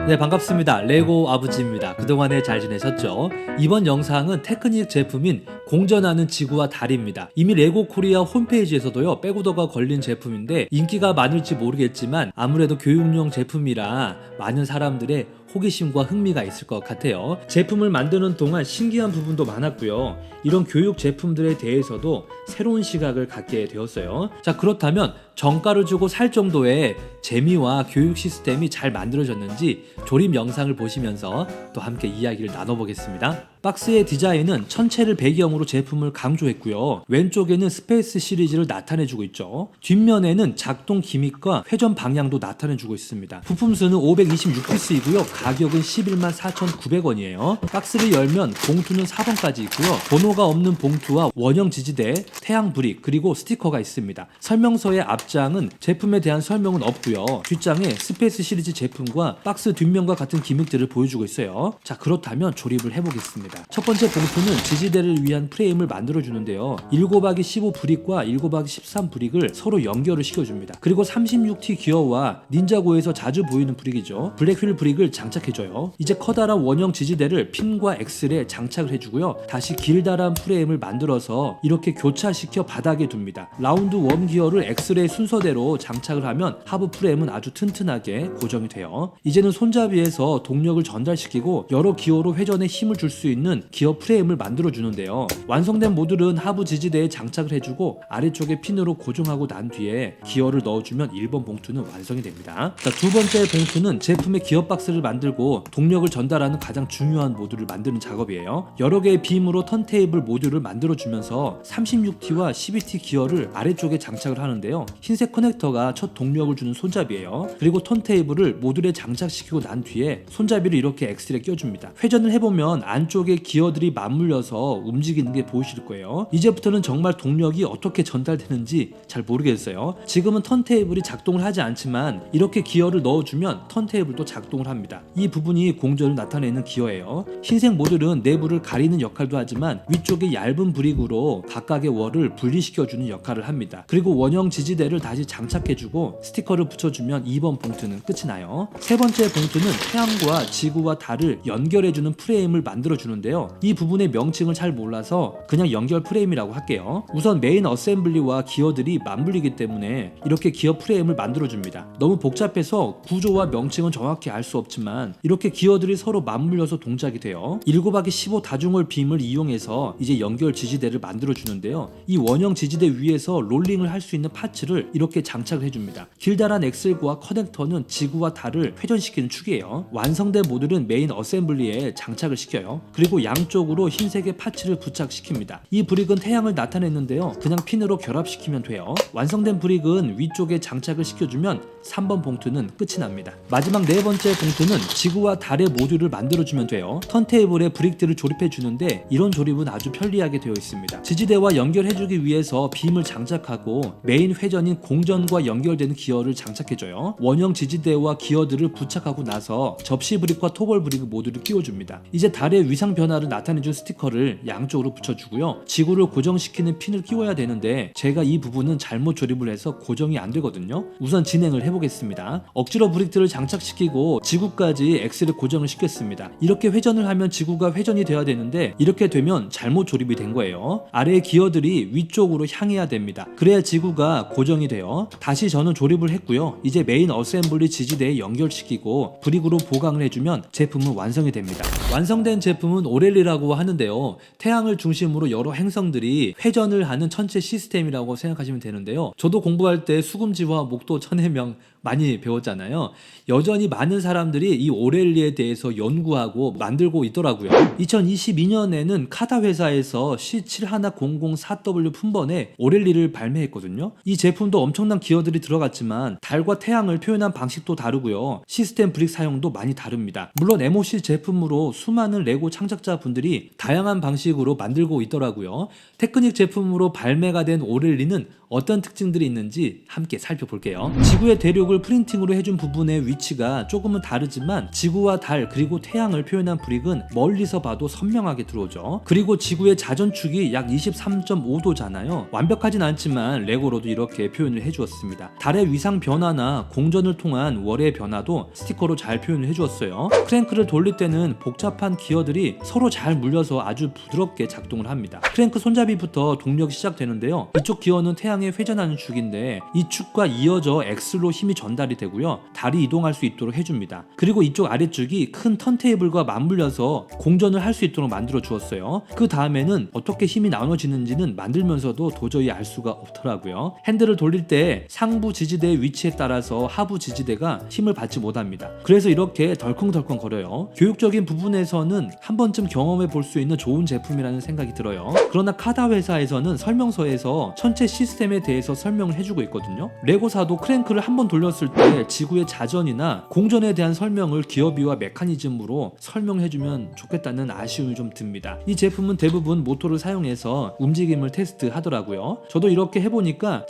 네, 반갑습니다. 레고 아버지입니다. 그동안에 잘 지내셨죠? 이번 영상은 테크닉 제품인 공전하는 지구와 달입니다. 이미 레고 코리아 홈페이지에서도요, 백오더가 걸린 제품인데 인기가 많을지 모르겠지만 아무래도 교육용 제품이라 많은 사람들의 호기심과 흥미가 있을 것 같아요. 제품을 만드는 동안 신기한 부분도 많았고요. 이런 교육 제품들에 대해서도 새로운 시각을 갖게 되었어요. 자, 그렇다면 정가를 주고 살 정도의 재미와 교육 시스템이 잘 만들어졌는지 조립 영상을 보시면서 또 함께 이야기를 나눠보겠습니다. 박스의 디자인은 천체를 배경으로 제품을 강조했고요. 왼쪽에는 스페이스 시리즈를 나타내주고 있죠. 뒷면에는 작동 기믹과 회전 방향도 나타내주고 있습니다. 부품 수는 526피스이고요. 가격은 114,900원이에요. 박스를 열면 봉투는 4번까지 있고요. 번호가 없는 봉투와 원형 지지대, 태양 브릭, 그리고 스티커가 있습니다. 설명서의 앞장은 제품에 대한 설명은 없고요. 뒷장에 스페이스 시리즈 제품과 박스 뒷면과 같은 기믹들을 보여주고 있어요. 자, 그렇다면 조립을 해보겠습니다. 첫 번째 봉투는 지지대를 위한 프레임을 만들어주는데요. 7곱하기15 브릭과 7곱하기 13 브릭을 서로 연결을 시켜줍니다. 그리고 36T 기어와 닌자고에서 자주 보이는 브릭이죠. 블랙휠 브릭을 장착해줘요. 이제 커다란 원형 지지대를 핀과 엑셀에 장착을 해주고요. 다시 길다란 프레임을 만들어서 이렇게 교차시켜 바닥에 둡니다. 라운드 웜 기어를 엑셀의 순서대로 장착을 하면 하부 프레임은 아주 튼튼하게 고정이 돼요. 이제는 손잡이에서 동력을 전달시키고 여러 기어로 회전에 힘을 줄 수 있는 기어 프레임을 만들어 주는데요. 완성된 모듈은 하부 지지대에 장착을 해주고 아래쪽에 핀으로 고정하고 난 뒤에 기어를 넣어주면 1번 봉투는 완성이 됩니다. 자, 두 번째 봉투는 제품의 기어 박스를 만들고 동력을 전달하는 가장 중요한 모듈을 만드는 작업이에요. 여러 개의 빔으로 턴테이블 모듈을 만들어 주면서 36T와 12T 기어를 아래쪽에 장착을 하는데요. 흰색 커넥터가 첫 동력을 주는 손잡이에요. 그리고 턴테이블을 모듈에 장착시키고 난 뒤에 손잡이를 이렇게 엑셀에 껴줍니다. 회전을 해보면 안쪽에 기어들이 맞물려서 움직이는 게 보이실 거예요. 이제부터는 정말 동력이 어떻게 전달되는지 잘 모르겠어요. 지금은 턴테이블이 작동을 하지 않지만 이렇게 기어를 넣어주면 턴테이블도 작동을 합니다. 이 부분이 공전을 나타내는 기어예요. 흰색 모듈은 내부를 가리는 역할도 하지만 위쪽에 얇은 브릭으로 각각의 월을 분리시켜주는 역할을 합니다. 그리고 원형 지지대를 다시 장착해주고 스티커를 붙여주면 2번 봉투는 끝이 나요. 세 번째 봉투는 태양과 지구와 달을 연결해주는 프레임을 만들어주는데요. 이 부분의 명칭을 잘 몰라서 그냥 연결 프레임이라고 할게요. 우선 메인 어셈블리와 기어들이 맞물리기 때문에 이렇게 기어 프레임을 만들어줍니다. 너무 복잡해서 구조와 명칭은 정확히 알 수 없지만 이렇게 기어들이 서로 맞물려서 동작이 돼요. 7곱하기15 다중홀 빔을 이용해서 이제 연결 지지대를 만들어주는데요. 이 원형 지지대 위에서 롤링을 할 수 있는 파츠를 이렇게 장착을 해줍니다. 길다란 엑셀과 커넥터는 지구와 달을 회전시키는 축이에요. 완성된 모듈은 메인 어셈블리에 장착을 시켜요. 그리고 양쪽으로 흰색의 파츠를 부착시킵니다. 이 브릭은 태양을 나타냈는데요. 그냥 핀으로 결합시키면 돼요. 완성된 브릭은 위쪽에 장착을 시켜주면 3번 봉투는 끝이 납니다. 마지막 네 번째 봉투는 지구와 달의 모듈을 만들어주면 돼요. 턴테이블에 브릭들을 조립해주는데 이런 조립은 아주 편리하게 되어 있습니다. 지지대와 연결해주기 위해서 빔을 장착하고 메인 회전인 공전과 연결되는 기어를 장착해줘요. 원형 지지대와 기어들을 부착하고 나서 접시 브릭과 토벌 브릭 모듈을 끼워줍니다. 이제 달의 위상 변화를 나타내준 스티커를 양쪽으로 붙여주고요. 지구를 고정시키는 핀을 끼워야 되는데 제가 이 부분은 잘못 조립을 해서 고정이 안 되거든요. 우선 진행을 해보겠습니다. 억지로 브릭들을 장착시키고 지구까지 엑셀에 고정을 시켰습니다. 이렇게 회전을 하면 지구가 회전이 돼야 되는데 이렇게 되면 잘못 조립이 된 거예요. 아래의 기어들이 위쪽으로 향해야 됩니다. 그래야 지구가 고정이 돼요. 다시 저는 조립을 했고요. 이제 메인 어셈블리 지지대에 연결시키고 브릭으로 보강을 해주면 제품은 완성이 됩니다. 완성된 제품은 오렐리라고 하는데요. 태양을 중심으로 여러 행성들이 회전을 하는 천체 시스템이라고 생각하시면 되는데요. 저도 공부할 때 수금지와 목도 천해명 많이 배웠잖아요. 여전히 많은 사람들이 이 오렐리에 대해서 연구하고 만들고 있더라고요. 2022년에는 카다 회사에서 C71004W 품번에 오렐리를 발매했거든요. 이 제품도 엄청난 기어들이 들어갔지만 달과 태양을 표현한 방식도 다르고요. 시스템 브릭 사용도 많이 다릅니다. 물론 MOC 제품으로 수많은 레고 창작자분들이 다양한 방식으로 만들고 있더라고요. 테크닉 제품으로 발매가 된 오렐리는 어떤 특징들이 있는지 함께 살펴볼게요. 지구의 대륙을 프린팅으로 해준 부분의 위치가 조금은 다르지만 지구와 달 그리고 태양을 표현한 브릭은 멀리서 봐도 선명하게 들어오죠. 그리고 지구의 자전축이 약 23.5도잖아요. 완벽하진 않지만 레고로도 이렇게 표현을 해주었습니다. 달의 위상 변화나 공전을 통한 월의 변화도 스티커로 잘 표현을 해주었어요. 크랭크를 돌릴 때는 복잡한 기어들이 서로 잘 물려서 아주 부드럽게 작동을 합니다. 크랭크 손잡이부터 동력이 시작되는데요. 이쪽 기어는 태양에 회전하는 축인데 이 축과 이어져 X로 힘이 전달이 되고요. 달이 이동할 수 있도록 해줍니다. 그리고 이쪽 아래쪽이 큰 턴테이블과 맞물려서 공전을 할 수 있도록 만들어 주었어요. 그 다음에는 어떻게 힘이 나눠지는지는 만들면서도 도저히 알 수가 없더라고요. 핸들을 돌릴 때 상부 지지대의 위치에 따라서 하부 지지대가 힘을 받지 못합니다. 그래서 이렇게 덜컹덜컹 거려요. 교육적인 부분에서는 한 번쯤 경험해 볼 수 있는 좋은 제품이라는 생각이 들어요. 그러나 카다 회사에서는 설명서에서 전체 시스템에 대해서 설명을 해주고 있거든요. 레고사도 크랭크를 한 번 돌렸을 때 지구의 자전이나 공전에 대한 설명을 기어비와 메커니즘으로 설명해주면 좋겠다는 아쉬움이 좀 듭니다. 이 제품은 대부분 모터를 사용해서 움직임을 테스트하더라고요. 저도 이렇게 해보니까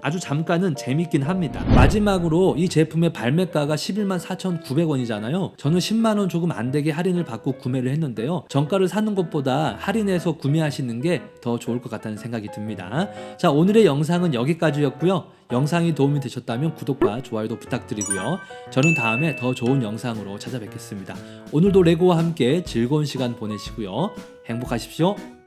아주 잠깐은 재밌긴 합니다. 마지막으로 이 제품의 발매가가 11만 4,900원이잖아요. 저는 10만원 조금 안되게 할인을 받고 구매를 했는데요. 정가를 사는 것보다 할인해서 구매하시는 게 더 좋을 것 같다는 생각이 듭니다. 자, 오늘의 영상은 여기까지였고요. 영상이 도움이 되셨다면 구독과 좋아요도 부탁드리고요. 저는 다음에 더 좋은 영상으로 찾아뵙겠습니다. 오늘도 레고와 함께 즐거운 시간 보내시고요. 행복하십시오.